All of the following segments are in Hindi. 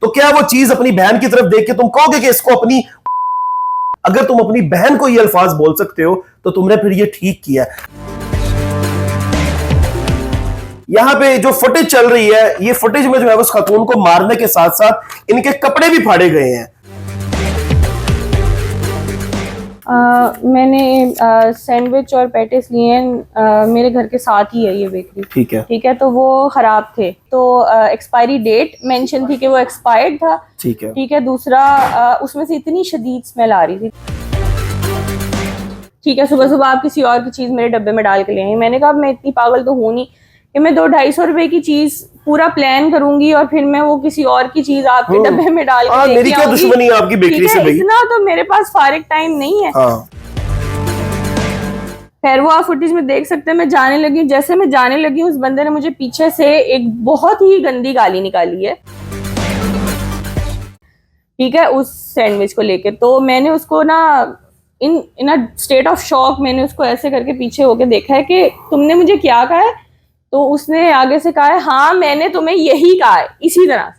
तो क्या वो चीज अपनी बहन की तरफ देख के तुम कहोगे कि इसको अपनी, अगर तुम अपनी बहन को ये अल्फाज बोल सकते हो तो तुमने फिर ये ठीक किया। यहां पे जो फुटेज चल रही है, ये फुटेज में जो है उस खातून को मारने के साथ साथ इनके कपड़े भी फाड़े गए हैं। मैंने सैंडविच और पैटिस लिए हैं, मेरे घर के साथ ही है ये बेकरी। ठीक है, तो वो खराब थे, तो एक्सपायरी डेट मेंशन थी कि वो एक्सपायर्ड था। ठीक है, दूसरा उसमें से इतनी शदीद स्मेल आ रही थी। ठीक है, सुबह सुबह आप किसी और की चीज मेरे डब्बे में डाल के ले आई। मैंने कहा मैं इतनी पागल तो हूं नहीं कि मैं 200-250 रुपए की चीज पूरा प्लान करूंगी और फिर मैं वो किसी और की चीज आपके डब्बे में डाल के मेरी क्या दुश्मनी है आपकी बेकरी से भाई? इतना तो मेरे पास फारिग टाइम नहीं है। खैर वो आप फुटेज में देख सकते हैं। मैं जाने लगी, जैसे मैं जाने लगी उस बंदे ने मुझे पीछे से एक बहुत ही गंदी गाली निकाली है। ठीक है, उस सैंडविच को लेके तो मैंने उसको ना इन अ स्टेट ऑफ शॉक मैंने उसको ऐसे करके पीछे होके देखा है कि तुमने मुझे क्या कहा है, तो उसने आगे से कहा है हाँ मैंने तुम्हें यही कहा है, इसी तरह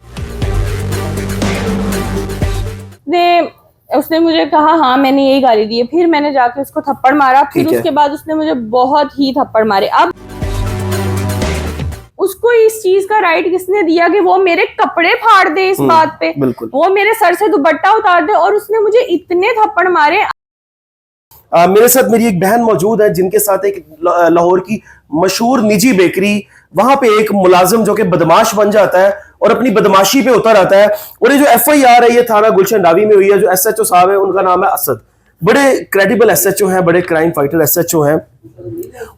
उसने मुझे कहा हाँ मैंने यही गाली दी है। फिर मैंने जाके उसको थप्पड़ मारा, फिर उसके बाद उसने मुझे बहुत ही थप्पड़ मारे। अब उसको इस चीज का राइट किसने दिया कि वो मेरे कपड़े फाड़ दे इस बात पे, वो मेरे सर से दुपट्टा उतार दे, और उसने मुझे इतने थप्पड़ मारे। मेरे साथ मेरी एक बहन मौजूद है जिनके साथ एक लाहौर की मशहूर निजी बेकरी, वहां पे एक मुलाजिम जो कि बदमाश बन जाता है और अपनी बदमाशी पे उतर आता है। और ये जो FIR है ये थाना गुलशन डावी में हुई है। जो SHO साहब है उनका नाम है असद, बड़े क्रेडिबल SHO हैं, बड़े क्राइम फाइटर SHO हैं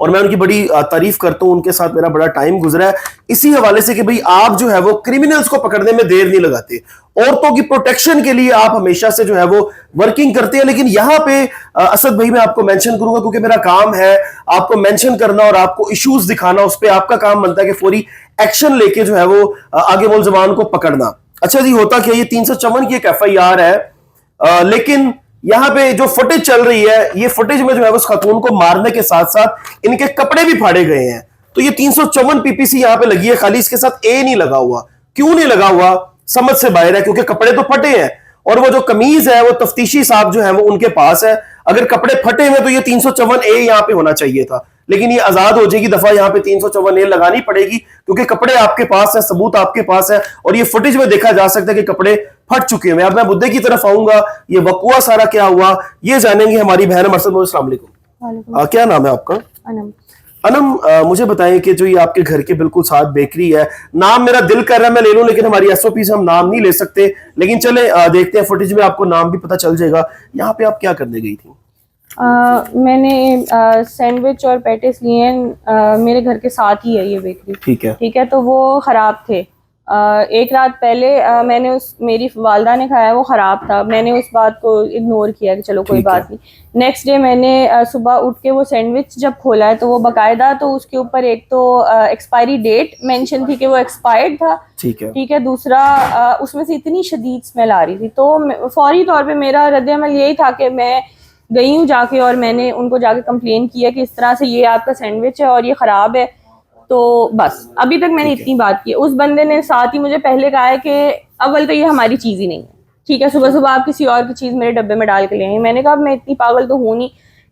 और मैं उनकी बड़ी तारीफ करता हूं। उनके साथ मेरा बड़ा टाइम गुजरा है इसी हवाले से कि भाई आप जो है वो क्रिमिनल्स को पकड़ने में देर नहीं लगाते, औरतों की प्रोटेक्शन के लिए आप हमेशा से जो है वो वर्किंग करते हैं। लेकिन यहाँ पे असद भाई मैं आपको मेंशन करूंगा क्योंकि मेरा काम है आपको मेंशन करना और आपको इश्यूज दिखाना, उस पर आपका काम बनता है कि फौरी एक्शन लेके जो है वो आगे मुलजमान को पकड़ना। अच्छा जी, होता क्या, ये 354 की एक FIR है, लेकिन यहाँ पे जो फुटेज चल रही है, ये फुटेज में जो है उस खातून को मारने के साथ साथ इनके कपड़े भी फाड़े गए हैं। तो ये 354 PPC यहाँ पे लगी है, खाली इसके साथ A नहीं लगा हुआ। क्यों नहीं लगा हुआ समझ से बाहर है, क्योंकि कपड़े तो फटे हैं और वो जो कमीज है वो तफ्तीशी साहब जो है वो उनके पास है। अगर कपड़े फटे हुए तो ये 354A यहाँ पे होना चाहिए था, लेकिन ये आजाद हो जाएगी दफा, यहाँ पे 354A लगानी पड़ेगी क्योंकि कपड़े आपके पास है, सबूत आपके पास है और ये फुटेज में देखा जा सकता है कि कपड़े फट चुके हैं। अब मैं मुद्दे की तरफ आऊंगा, ये वकुआ सारा क्या हुआ ये जानेंगे हमारी बहन मरसद। अस्सलाम वालेकुम, क्या नाम है आपका? अनम, मुझे बताएं कि जो ये आपके घर के बिल्कुल साथ बेकरी है, नाम मेरा दिल कर रहा है मैं ले लूं लेकिन हमारी SOP से हम नाम नहीं ले सकते, लेकिन चले देखते हैं फुटेज में आपको नाम भी पता चल जाएगा। यहाँ पे आप क्या करने गई थी? मैंने सैंडविच और पैटिस लिए हैं, मेरे घर के साथ ही है ये बेकरी। ठीक है, तो वो खराब थे। एक रात पहले मैंने मेरी वालदा ने खाया, वो ख़राब था। मैंने उस बात को इग्नोर किया कि चलो कोई बात नहीं। नेक्स्ट डे मैंने सुबह उठ के वो सैंडविच जब खोला है तो वो बाकायदा, तो उसके ऊपर एक तो एक्सपायरी डेट मेंशन थी कि वो एक्सपायर्ड था। ठीक है, दूसरा उसमें से इतनी शदीद स्मेल आ रही थी, तो फौरी तौर पे मेरा रद्द-ए-अमल यही था कि मैं गई हूँ जाके और मैंने उनको जाके कंप्लेन किया कि इस तरह से ये आपका सैंडविच है और ये ख़राब है। तो बस अभी तक मैंने इतनी बात की। उस बंदे ने साथ ही मुझे पहले कहा है कि अव्वल तो ये हमारी चीज़ ही नहीं है। ठीक है, सुबह सुबह आप किसी और की चीज़ मेरे डब्बे में डाल के ले आई। मैंने कहा मैं इतनी पागल तो हूँ नहीं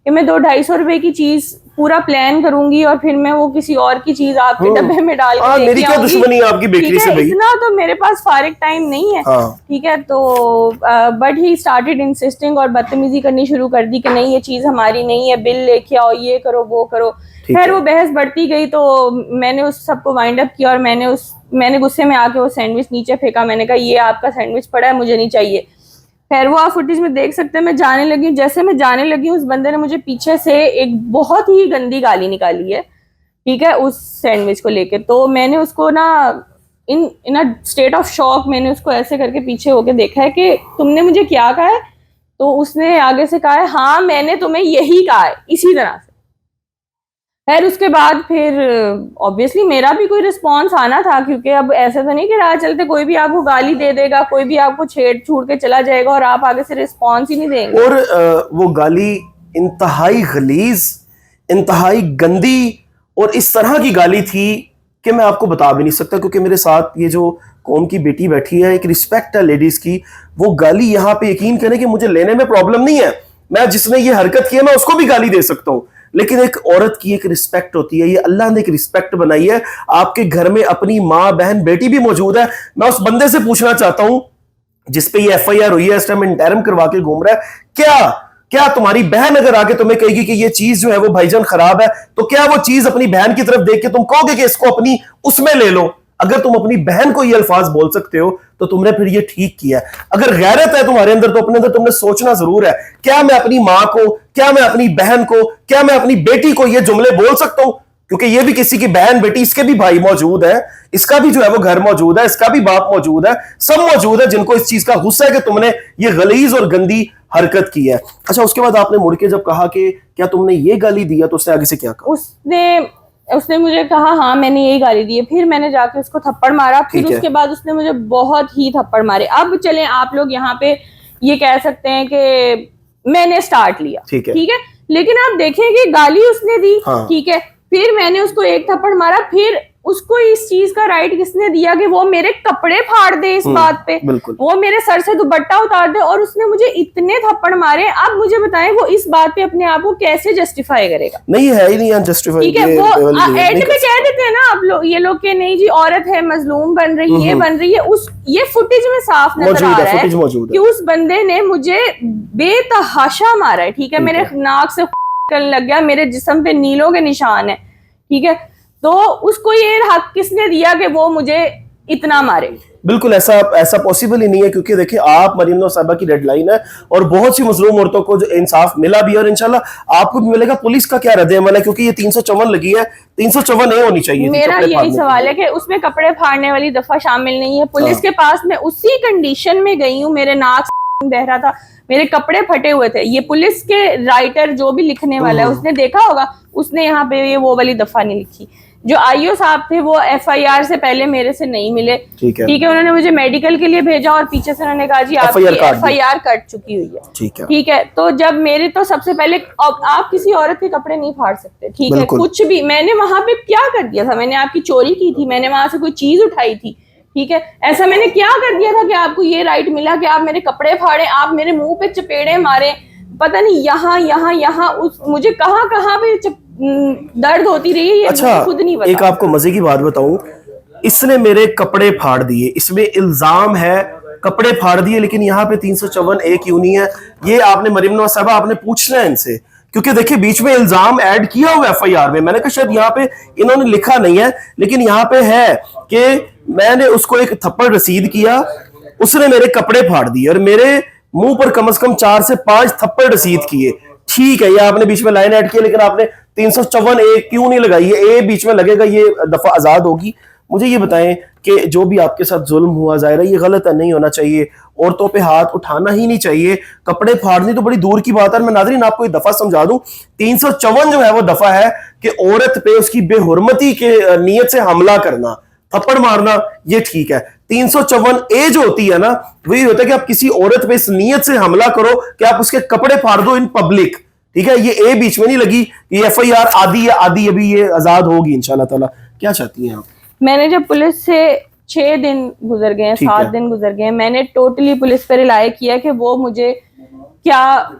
कि मैं 200-250 रुपए की चीज़ पूरा प्लान करूंगी और फिर मैं वो किसी और की चीज़ आपके डब्बे में डाल के मेरी क्या दुश्मनी है आपकी बेकरी से भाई? इतना तो मेरे पास फारिग टाइम नहीं है। ठीक है, तो बट ही स्टार्टेड इंसिस्टिंग और बदतमीजी करनी शुरू कर दी कि नहीं ये चीज़ हमारी नहीं है, बिल लेके आओ, ये करो वो करो। खैर वो बहस बढ़ती गई तो मैंने उस सबको वाइंड अप किया और मैंने गुस्से में आके वो सैंडविच नीचे फेंका। मैंने कहा ये आपका सैंडविच पड़ा है, मुझे नहीं चाहिए। खैर वो आप फुटेज में देख सकते हैं। मैं जाने लगी, जैसे मैं जाने लगी उस बंदे ने मुझे पीछे से एक बहुत ही गंदी गाली निकाली है। ठीक है, उस सैंडविच को लेके तो मैंने उसको ना इन अ स्टेट ऑफ शॉक मैंने उसको ऐसे करके पीछे होके देखा है कि तुमने मुझे क्या कहा है, तो उसने आगे से कहा है हाँ मैंने तुम्हें यही कहा है, इसी तरह से। खैर उसके बाद फिर ऑब्वियसली मेरा भी कोई रिस्पॉन्स आना था, क्योंकि अब ऐसे तो नहीं कि राह चलते कोई भी आपको गाली दे देगा, कोई भी आपको छेड़ छूड़ के चला जाएगा और आप आगे से रिस्पॉन्स ही नहीं देंगे। और वो गाली इंतहाई गलीज, इंतहाई गंदी और इस तरह की गाली थी कि मैं आपको बता भी नहीं सकता, क्योंकि मेरे साथ ये जो कौम की बेटी बैठी है, एक रिस्पेक्ट है लेडीज की, वो गाली यहाँ पे यकीन करें कि मुझे लेने में प्रॉब्लम नहीं है, मैं जिसने ये हरकत की है मैं उसको भी गाली दे सकता हूँ, लेकिन एक औरत की एक रिस्पेक्ट होती है, ये अल्लाह ने एक रिस्पेक्ट बनाई है। आपके घर में अपनी माँ बहन बेटी भी मौजूद है, मैं उस बंदे से पूछना चाहता हूं जिसपे ये एफआईआर हुई है, इस टाइम इंटरम करवा के घूम रहा है, क्या क्या तुम्हारी बहन अगर आके तुम्हें कहेगी कि ये चीज जो है वो भाईजान खराब है, तो क्या वो चीज अपनी बहन की तरफ देख के तुम कहोगे कि इसको अपनी उसमें ले लो? अगर तुम अपनी बहन को ये अल्फाज बोल सकते हो तो तुमने फिर ये ठीक किया। अगर गैरत है तुम्हारे अंदर तो अपने अंदर तुमने सोचना जरूर है, क्या मैं अपनी माँ को, क्या मैं अपनी बहन को, क्या मैं अपनी बेटी को ये जुमले बोल सकता हूं? क्योंकि ये भी किसी की बहन बेटी, इसके भी भाई मौजूद है, इसका भी जो है वो घर मौजूद है, इसका भी बाप मौजूद है, सब मौजूद है जिनको इस चीज का गुस्सा है कि तुमने ये गलीज और गंदी हरकत की है। अच्छा, उसके बाद आपने मुड़ के जब कहा कि क्या तुमने ये गाली दिया, तो उसने आगे से क्या कहा? उसने मुझे कहा हाँ मैंने यही गाली दी है, फिर मैंने जाके उसको थप्पड़ मारा, फिर उसके बाद उसने मुझे बहुत ही थप्पड़ मारे। अब चलें आप लोग यहाँ पे ये कह सकते हैं कि मैंने स्टार्ट लिया, ठीक है, लेकिन आप देखें कि गाली उसने दी, ठीक है, फिर मैंने उसको एक थप्पड़ मारा, फिर उसको इस चीज का राइट किसने दिया कि वो मेरे कपड़े फाड़ दे इस बात पे, वो मेरे सर से दुपट्टा उतार दे, और उसने मुझे इतने थप्पड़ मारे। अब मुझे बताएं वो इस बात पे अपने आप को कैसे जस्टिफाई करेगा? नहीं है ही नहीं जस्टिफाई, ठीक है, वो एंड में कह देते हैं ना आप लोग, ये लोग के नहीं जी औरत है मजलूम बन रही है, बन रही है। उस ये फुटेज में साफ नजर आ रहा है कि उस बंदे ने मुझे बेतहाशा मारा है, ठीक है, मेरे नाक से करने लग गया, मेरे जिस्म पे नीलों के निशान है, ठीक है, तो उसको ये हक किसने दिया कि वो मुझे इतना मारे? बिल्कुल ऐसा पॉसिबल ही नहीं है, क्योंकि देखिए आप मरीम नवाज साहिबा की डेडलाइन है और बहुत सी मजलूम औरतों को जो इंसाफ मिला भी, और इंशाल्लाह आपको भी मिलेगा। पुलिस का क्या रद्द-ए-अमल है, क्योंकि ये 354 लगी है, 354 नहीं होनी चाहिए। मेरा यही सवाल है कि उसमें कपड़े फाड़ने वाली दफा शामिल नहीं है। पुलिस के पास मैं उसी कंडीशन में गई हूँ, मेरे नाक बह रहा था, मेरे कपड़े फटे हुए थे। ये पुलिस के राइटर जो भी लिखने वाला है उसने देखा होगा, उसने यहाँ पे ये वो वाली दफा नहीं लिखी। जो आईओ साहब थे वो एफआईआर से पहले मेरे से नहीं मिले, ठीक है, उन्होंने मुझे मेडिकल के लिए भेजा और पीछे से उन्होंने कहा जी आपकी एफआईआर कट चुकी हुई है, ठीक है। तो जब मेरे तो सबसे पहले आप किसी औरत के कपड़े नहीं फाड़ सकते, ठीक है, कुछ भी। मैंने वहां पे क्या कर दिया था? मैंने आपकी चोरी की थी, मैंने वहां से कोई चीज उठाई थी, ठीक है, ऐसा मैंने क्या कर दिया था कि आपको ये राइट मिला कि आप मेरे कपड़े फाड़े, आप मेरे मुंह पे चपेड़े मारे, पता नहीं यहाँ उस मुझे कहाँ पे दर्द होती रही है, अच्छा, खुद नहीं पता। एक आपको मजे की बात बताऊं, इसने मेरे कपड़े फाड़ दिए, इसमें इल्जाम है कपड़े फाड़ दिए, लेकिन यहाँ पे 354 क्यों नहीं है? ये आपने मरीम नवाज साहिबा आपने पूछना है इनसे, क्योंकि देखिए बीच में इल्जाम ऐड किया हुआ एफआईआर में। मैंने कहा शायद यहाँ पे इन्होंने लिखा नहीं है, लेकिन यहाँ पे है कि मैंने उसको एक थप्पड़ रसीद किया, उसने मेरे कपड़े फाड़ दिए और मेरे मुंह पर कम से कम 4 से 5 थप्पड़ रसीद किए। ठीक है, ये आपने बीच में लाइन ऐड की, लेकिन आपने 354 क्यों नहीं लगाई? ये बीच में लगेगा, ये दफा आजाद होगी। मुझे ये बताएं कि जो भी आपके साथ जुल्म हुआ, जाहिर है ये गलत है, नहीं होना चाहिए, औरतों पे हाथ उठाना ही नहीं चाहिए, कपड़े फाड़नी तो बड़ी दूर की बात है। मैं नाज़रीन आपको ये दफा समझा दूं, 354 जो है वो दफा है कि औरत पे उसकी बेहुरमती के नियत से हमला करना, थप्पड़ मारना, ये ठीक है। 354 जो होती है ना, वही होता है कि आप किसी औरत पे इस नियत से हमला करो कि आप उसके कपड़े फाड़ दो इन पब्लिक, ठीक है। ये बीच में नहीं लगी, ये एफआईआर आधी अभी ये आजाद होगी इंशाल्लाह ताला। क्या चाहती हैं आप? मैंने जब पुलिस से 6 दिन गुजर गए, 7 दिन गुजर गए, मैंने टोटली पुलिस पर रिलाय किया कि वो मुझे क्या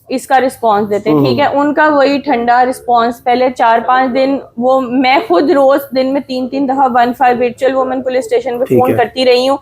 इसका रिस्पांस देते हैं, ठीक है। उनका वही ठंडा रिस्पांस, पहले 4-5 दिन वो मैं खुद रोज दिन में 3-3 दफा 15 वर्चुअल वुमेन पुलिस स्टेशन पे फोन करती रही हूँ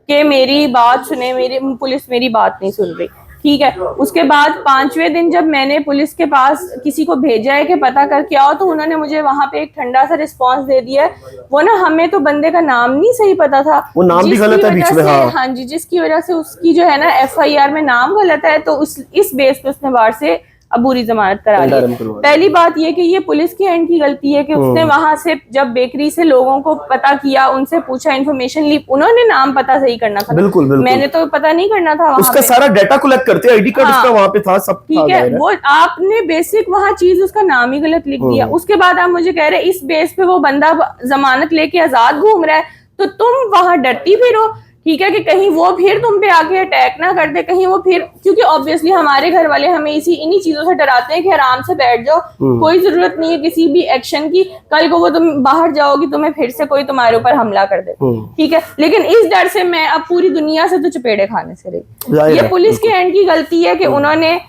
कि मेरी बात सुने, पुलिस मेरी बात नहीं सुन रही, ठीक है। उसके बाद 5वें दिन जब मैंने पुलिस के पास किसी को भेजा है कि पता करके आओ, तो उन्होंने मुझे वहां पे एक ठंडा सा रिस्पांस दे दिया है। वो ना, हमें तो बंदे का नाम नहीं सही पता था, वो नाम भी गलत है बीच में, हाँ जी, जिसकी वजह से उसकी जो है ना एफआईआर में नाम गलत है, तो इस बेस पे उसने बाहर से अबूरी जमानत करा ली। पहली बात ये कि ये पुलिस की एंड की गलती है कि उसने वहां से जब बेकरी से लोगों को पता किया, उनसे पूछा, इन्फॉर्मेशन ली, उन्होंने नाम पता सही करना था। बिल्कुल, मैंने तो पता नहीं करना था। उसका सारा डाटा कलेक्ट करते, आईडी कार्ड उसका वहां पे था, सब ठीक है। वो आपने बेसिक वहां चीज उसका नाम ही गलत लिख दिया। उसके बाद आप मुझे कह रहे इस बेस पे वो बंदा जमानत लेके आजाद घूम रहा है, तो तुम वहां डरती फिरो, ठीक है, कि कहीं वो फिर तुम पे आके अटैक ना कर दे, कहीं वो फिर, क्योंकि ऑब्वियसली हमारे घर वाले हमें इन्हीं चीजों से डराते हैं कि आराम से बैठ जाओ, कोई जरूरत नहीं है किसी भी एक्शन की, कल को वो तुम बाहर जाओगी तुम्हें फिर से कोई तुम्हारे ऊपर हमला कर दे, ठीक है। लेकिन इस डर से मैं अब पूरी दुनिया से तो चपेड़े खाने से रही। ये पुलिस के एंड की गलती है कि उन्होंने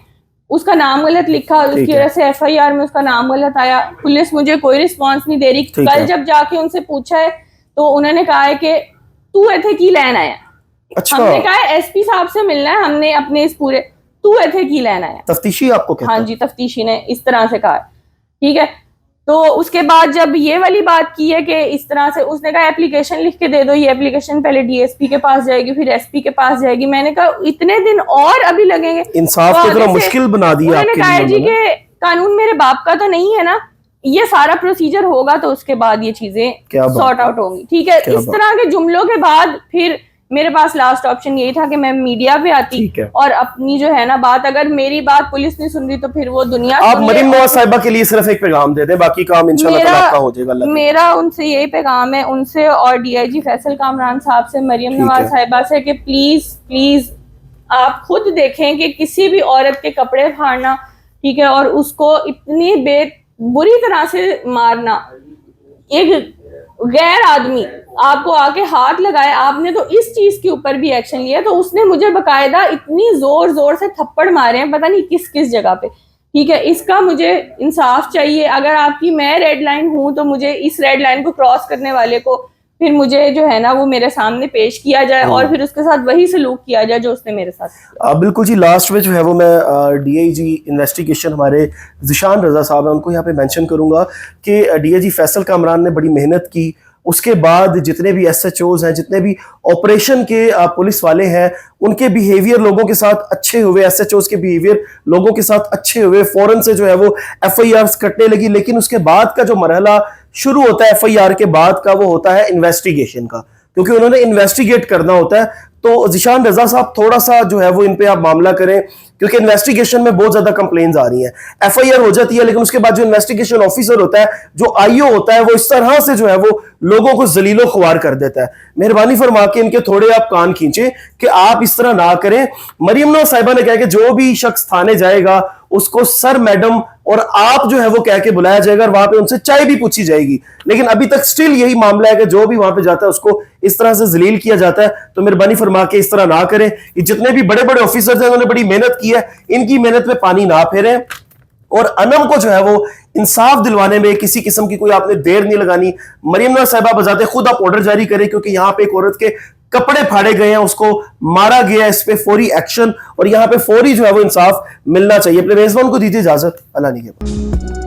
उसका नाम गलत लिखा, उसकी वजह से FIR में उसका नाम गलत आया, पुलिस मुझे कोई रिस्पॉन्स नहीं दे रही। कल जब जाके उनसे पूछा है तो उन्होंने कहा है कि तू इथे की लैन आया। अच्छा। हमने कहा है SP साहब से मिलना है, हमने अपने इस पूरे, तू इथे की लैन आया। तफ्तीशी आपको कहता है? हाँ जी, तफ्तीशी ने इस तरह से कहा, ठीक है। तो उसके बाद जब ये वाली बात की है कि इस तरह से उसने कहा एप्लीकेशन लिख के दे दो, ये एप्लीकेशन पहले DSP के पास जाएगी फिर SP के पास जाएगी। मैंने कहा इतने दिन और अभी लगेंगे, इंसाफ को इतना मुश्किल बना दिया आपके लिए। कहा जी कि कानून मेरे बाप का तो नहीं है ना, ये सारा प्रोसीजर होगा तो उसके बाद ये चीजें सॉर्ट आउट होंगी, ठीक है। इस तरह के जुमलों के बाद फिर मेरे पास लास्ट ऑप्शन यही था कि मैं मीडिया पे आती और अपनी जो है ना बात, अगर मेरी बात पुलिस नहीं सुन रही तो फिर वो दुनिया। आप मरीम नवाज साहिबा के लिए सिर्फ एक पैगाम दे दें, बाकी काम इंशाल्लाह आपका हो जाएगा। मेरा उनसे यही पैगाम है, उनसे और DIG फैसल कामरान साहब से, मरीम नवाज साहिबा से, कि प्लीज प्लीज आप खुद देखें कि किसी भी औरत के कपड़े फाड़ना, ठीक है, और उसको इतनी बुरी तरह से मारना, एक गैर आदमी आपको आके हाथ लगाए, आपने तो इस चीज के ऊपर भी एक्शन लिया, तो उसने मुझे बकायदा इतनी जोर जोर से थप्पड़ मारे हैं पता नहीं किस किस जगह पे, ठीक है। इसका मुझे इंसाफ चाहिए। अगर आपकी मैं रेड लाइन हूं तो मुझे इस रेड लाइन को क्रॉस करने वाले को फिर मुझे जो है ना वो मेरे सामने पेश किया जाए और फिर उसके साथ वही सलूक किया जाए जो उसने मेरे साथ। बिल्कुल जी। लास्ट में जो है वो मैं DIG इन्वेस्टिगेशन हमारे ज़िशान रज़ा साहब हैं उनको यहाँ पे मेंशन करूँगा कि DIG फैसल कामरान ने बड़ी मेहनत की। उसके बाद जितने भी SHOs हैं, जितने भी ऑपरेशन के पुलिस वाले हैं, उनके बिहेवियर लोगों के साथ अच्छे हुए, SHOs के बिहेवियर लोगों के साथ अच्छे हुए, फौरन से जो है वो FIRs कटने लगी। लेकिन उसके बाद का जो मरहला शुरू होता है FIR के बाद का, वो होता है इन्वेस्टिगेशन का, क्योंकि उन्होंने इन्वेस्टिगेट करना होता है। तो ज़िशान रज़ा साहब थोड़ा सा जो है वो इन पे आप मामला करें, क्योंकि इन्वेस्टिगेशन में बहुत ज्यादा कंप्लेंट्स आ रही हैं। FIR हो जाती है लेकिन उसके बाद जो इन्वेस्टिगेशन ऑफिसर होता है, जो IO होता है, वो इस तरह से जो है वो लोगों को जलीलो ख्वार कर देता है। मेहरबानी फरमा के इनके थोड़े आप कान खींचे कि आप इस तरह ना करें। मरीम नवाज साहिबा ने कहा कि जो भी शख्स थाने जाएगा उसको सर, मैडम और आप जो है वो कह के बुलाया जाएगा और वहां पे उनसे चाय भी पूछी जाएगी। लेकिन अभी तक स्टिल यही मामला है कि जो भी वहां पे जाता है उसको इस तरह से जलील किया जाता है। तो मेहरबानी फरमा के इस तरह ना करें। ये जितने भी बड़े बड़े ऑफिसर्स हैं उन्होंने बड़ी मेहनत की है, इनकी मेहनत में पानी ना फेरें और अनम को जो है वो इंसाफ दिलवाने में किसी किस्म की कोई आपने देर नहीं लगानी। मरीम नवाज साहिबा बजाते खुद आप ऑर्डर जारी करें, क्योंकि यहाँ पे एक औरत के कपड़े फाड़े गए हैं, उसको मारा गया है, इस पे फौरी एक्शन और यहाँ पे फौरी जो है वो इंसाफ मिलना चाहिए। अपने मेजबान को दीजिए इजाजत। अल्लाह निगहबान।